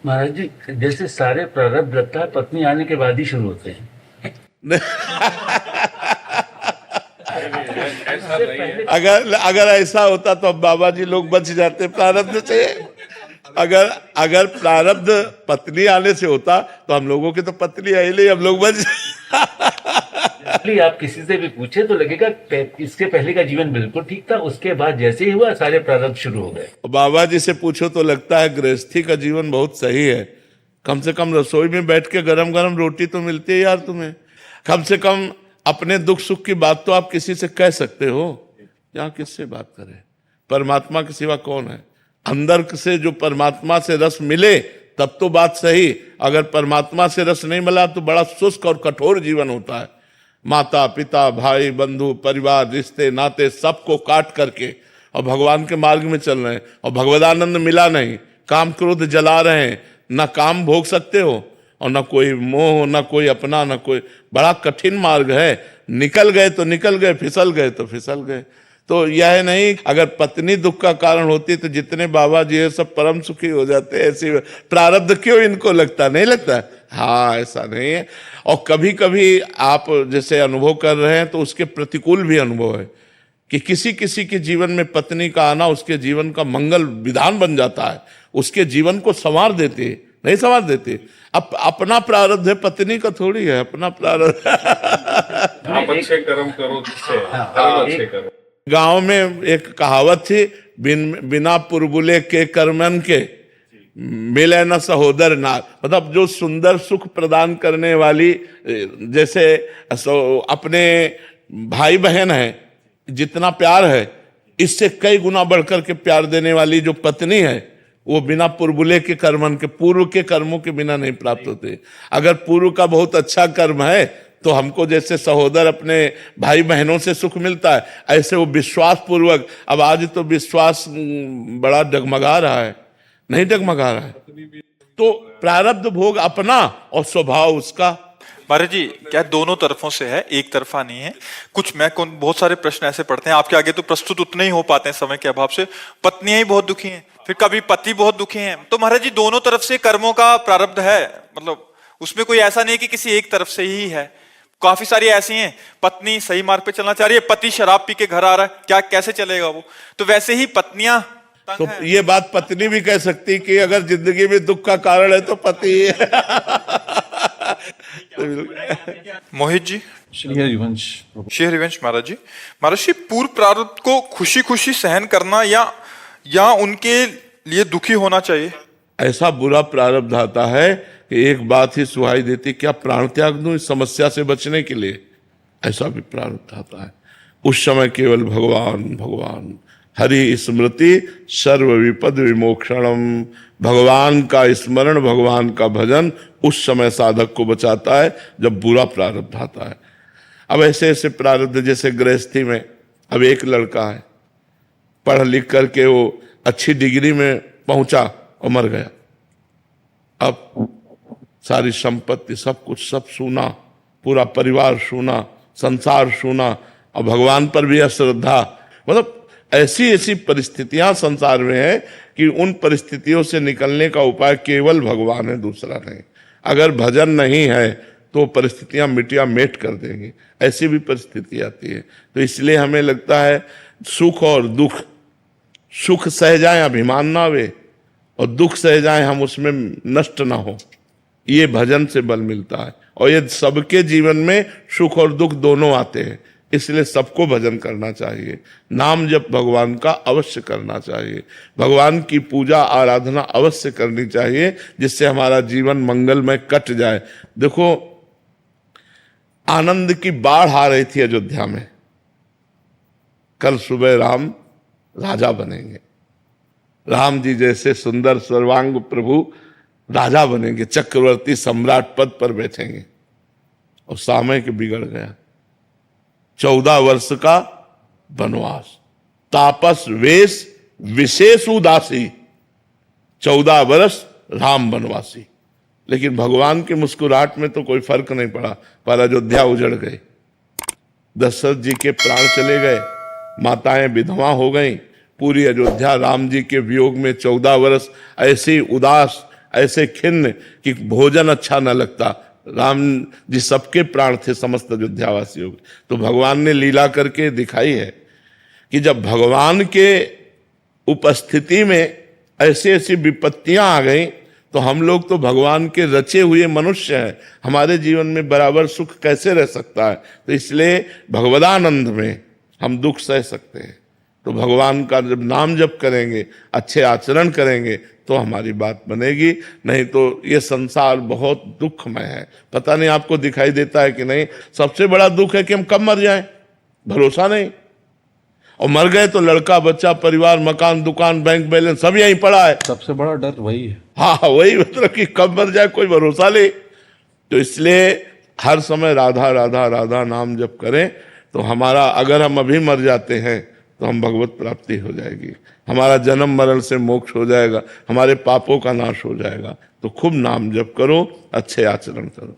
महाराज जी, जैसे सारे प्रारब्ध लगता है पत्नी आने के बाद ही शुरू होते हैं। ऐसा इससे नहीं है। पहले अगर अगर ऐसा होता तो अब बाबा जी लोग बच जाते प्रारब्ध से। अगर अगर प्रारब्ध पत्नी आने से होता तो हम लोगों की तो पत्नी आई नहीं, हम लोग बच। जनरली आप किसी से भी पूछे तो लगेगा इसके पहले का जीवन बिल्कुल ठीक था, उसके बाद जैसे ही हुआ सारे प्रारब्ध शुरू हो गए। बाबा जी से पूछो तो लगता है गृहस्थी का जीवन बहुत सही है। कम से कम रसोई में बैठ के गरम गरम रोटी तो मिलती है यार तुम्हें। कम से कम अपने दुख सुख की बात तो आप किसी से कह सकते हो। यहाँ किससे बात करें? परमात्मा के सिवा कौन है? अंदर से जो परमात्मा से रस मिले तब तो बात सही। अगर परमात्मा से रस नहीं मिला तो बड़ा शुष्क और कठोर जीवन होता है। माता पिता भाई बंधु परिवार रिश्ते नाते सबको काट करके और भगवान के मार्ग में चल रहे हैं और भगवदानंद मिला नहीं, काम क्रोध जला रहे हैं, ना काम भोग सकते हो और ना कोई मोह, ना कोई अपना, ना कोई। बड़ा कठिन मार्ग है। निकल गए तो निकल गए, फिसल गए तो फिसल गए। तो यह नहीं, अगर पत्नी दुख का कारण होती तो जितने बाबा जी है सब परम सुखी हो जाते। ऐसी प्रारब्ध क्यों इनको लगता? नहीं लगता? हाँ, ऐसा नहीं है। और कभी कभी आप जैसे अनुभव कर रहे हैं तो उसके प्रतिकूल भी अनुभव है कि किसी किसी के जीवन में पत्नी का आना उसके जीवन का मंगल विधान बन जाता है, उसके जीवन को संवार देते। नहीं संवार देते। अपना प्रारब्ध है, पत्नी का थोड़ी है अपना प्रारब्ध। आप अच्छे कर्म करो, जिससे कर्म अच्छे करो। गांव में एक कहावत थी, बिना पुरबुले के कर्मन के मिले न सहोदर नार। मतलब जो सुंदर सुख प्रदान करने वाली, जैसे अपने भाई बहन है जितना प्यार है, इससे कई गुना बढ़कर के प्यार देने वाली जो पत्नी है, वो बिना पुरबुले के कर्मन के, पूर्व के कर्मों के बिना नहीं प्राप्त होते। अगर पूर्व का बहुत अच्छा कर्म है तो हमको जैसे सहोदर अपने भाई बहनों से सुख मिलता है, ऐसे वो विश्वास पूर्वक। अब आज तो विश्वास बड़ा डगमगा रहा है, नहीं डगमगा रहा है। तो प्रारब्ध भोग अपना और स्वभाव उसका। महाराज जी, क्या दोनों तरफों से है, एक तरफा नहीं है? कुछ बहुत सारे प्रश्न ऐसे पढ़ते हैं आपके आगे तो प्रस्तुत उतने ही हो पाते हैं समय के अभाव से। पत्नियां ही बहुत दुखी हैं, फिर कभी पति बहुत दुखी हैं। तो महाराज जी, दोनों तरफ से कर्मों का प्रारब्ध है, मतलब उसमें कोई ऐसा नहीं कि किसी एक तरफ से ही है। काफी सारी ऐसी हैं, पत्नी सही मार्ग पे चलना चाह रही है, पति शराब पी के घर आ रहा है, क्या कैसे चलेगा वो? तो वैसे ही पत्नियां तो ये बात पत्नी भी कह सकती कि अगर जिंदगी में दुख का कारण है तो पति है। मोहित जी। श्री हरिवंश प्रभु। श्री हरिवंश महाराज जी, पूर्व प्रारब्ध को खुशी खुशी सहन करना या उनके लिए दुखी होना चाहिए? ऐसा बुरा प्रारब्ध आता है कि एक बात ही सुहाई देती, क्या प्राण त्याग दूं इस समस्या से बचने के लिए? ऐसा भी प्रारब्ध आता है। उस समय केवल भगवान भगवान, हरि स्मृति सर्व विपद विमोक्षणम। भगवान का स्मरण, भगवान का भजन उस समय साधक को बचाता है जब बुरा प्रारब्ध आता है। अब ऐसे ऐसे प्रारब्ध, जैसे गृहस्थी में अब एक लड़का है, पढ़ लिख करके वो अच्छी डिग्री में पहुंचा और मर गया। अब सारी संपत्ति सब कुछ सब सूना, पूरा परिवार सूना, संसार सूना, और भगवान पर भी अश्रद्धा। मतलब ऐसी ऐसी परिस्थितियां संसार में है कि उन परिस्थितियों से निकलने का उपाय केवल भगवान है, दूसरा नहीं। अगर भजन नहीं है तो परिस्थितियां मिटिया मेट कर देंगी। ऐसी भी परिस्थिति आती है। तो इसलिए हमें लगता है सुख और दुख, सुख सह जाए अभिमान ना आवे, और दुख सह जाए हम उसमें नष्ट ना हो, ये भजन से बल मिलता है। और ये सबके जीवन में सुख और दुख दोनों आते हैं, इसलिए सबको भजन करना चाहिए। नाम जप भगवान का अवश्य करना चाहिए, भगवान की पूजा आराधना अवश्य करनी चाहिए, जिससे हमारा जीवन मंगलमय कट जाए। देखो, आनंद की बाढ़ आ रही थी अयोध्या में। कल सुबह राम राजा बनेंगे, राम जी जैसे सुंदर सर्वांग प्रभु राजा बनेंगे, चक्रवर्ती सम्राट पद पर बैठेंगे। और समय के बिगड़ गया। 14 वर्ष का वनवास, तापस वेश विशेष उदासी, 14 वर्ष राम वनवासी। लेकिन भगवान की मुस्कुराहट में तो कोई फर्क नहीं पड़ा, पर अयोध्या उजड़ गई। दशरथ जी के प्राण चले गए, माताएं विधवा हो गईं, पूरी अयोध्या राम जी के वियोग में 14 वर्ष ऐसी उदास, ऐसे खिन्न कि भोजन अच्छा न लगता। राम जी सबके प्राण थे, समस्त अयोध्यावासियों के। तो भगवान ने लीला करके दिखाई है कि जब भगवान के उपस्थिति में ऐसी ऐसी विपत्तियां आ गई तो हम लोग तो भगवान के रचे हुए मनुष्य हैं, हमारे जीवन में बराबर सुख कैसे रह सकता है। तो इसलिए भगवदानंद में हम दुख सह सकते हैं। तो भगवान का जब नाम जप करेंगे, अच्छे आचरण करेंगे तो हमारी बात बनेगी, नहीं तो ये संसार बहुत दुखमय है। पता नहीं आपको दिखाई देता है कि नहीं, सबसे बड़ा दुख है कि हम कब मर जाएं, भरोसा नहीं। और मर गए तो लड़का बच्चा परिवार मकान दुकान बैंक बैलेंस सब यहीं पड़ा है। सबसे बड़ा डर वही है। हाँ वही, मतलब कि कब मर जाए कोई भरोसा नहीं। तो इसलिए हर समय राधा राधा राधा नाम जप करें तो हमारा, अगर हम अभी मर जाते हैं तो हम भगवत प्राप्ति हो जाएगी, हमारा जन्म मरण से मोक्ष हो जाएगा, हमारे पापों का नाश हो जाएगा। तो खूब नाम जप करो, अच्छे आचरण करो।